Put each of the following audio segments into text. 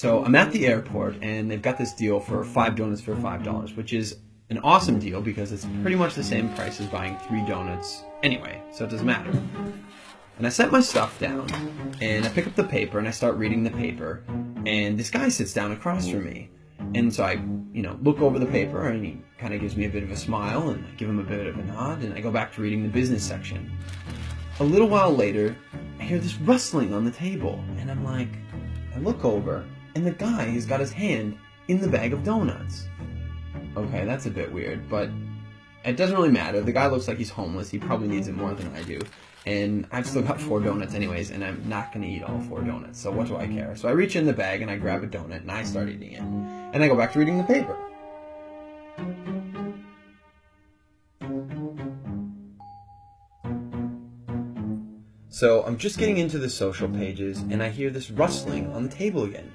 So I'm at the airport, and they've got this deal for 5 donuts for $5, which is an awesome deal because it's pretty much the same price as buying 3 donuts anyway, so it doesn't matter. And I set my stuff down, and I pick up the paper, and I start reading the paper, and this guy sits down across from me. And so I, look over the paper, and he kind of gives me a bit of a smile, and I give him a bit of a nod, and I go back to reading the business section. A little while later, I hear this rustling on the table, and I look over, and the guy has got his hand in the bag of donuts. Okay, that's a bit weird, but it doesn't really matter. The guy looks like he's homeless. He probably needs it more than I do. And I've still got 4 donuts anyways, and I'm not going to eat all 4 donuts, so what do I care? So I reach in the bag, and I grab a donut, and I start eating it. And I go back to reading the paper. So I'm just getting into the social pages, and I hear this rustling on the table again.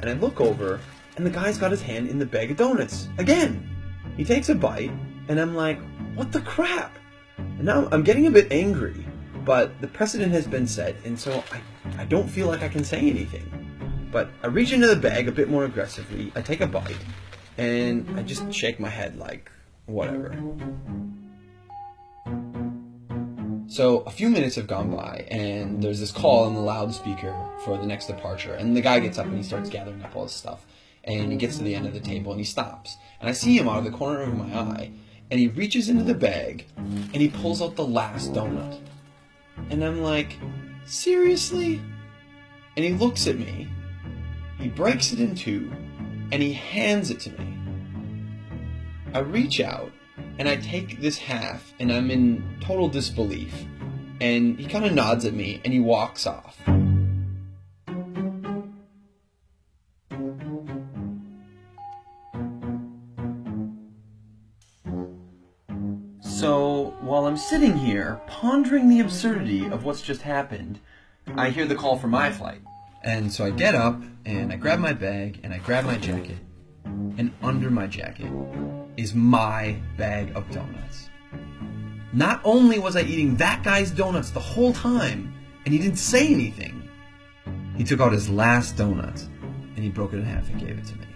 And I look over, and the guy's got his hand in the bag of donuts again. He takes a bite, and I'm like, what the crap? And now I'm getting a bit angry, but the precedent has been set, and so I don't feel like I can say anything. But I reach into the bag a bit more aggressively, I take a bite, and I just shake my head like, whatever. So a few minutes have gone by, and there's this call on the loudspeaker for the next departure, and the guy gets up and he starts gathering up all his stuff, and he gets to the end of the table and he stops, and I see him out of the corner of my eye, and he reaches into the bag and he pulls out the last donut, and I'm like, seriously? And he looks at me, he breaks it in 2, and he hands it to me. I reach out, and I take this half, and I'm in total disbelief. And he kind of nods at me, and he walks off. So, while I'm sitting here, pondering the absurdity of what's just happened, I hear the call for my flight. And so I get up, and I grab my bag, and I grab my jacket, and under my jacket is my bag of donuts. Not only was I eating that guy's donuts the whole time, and he didn't say anything, he took out his last donut, and he broke it in half and gave it to me.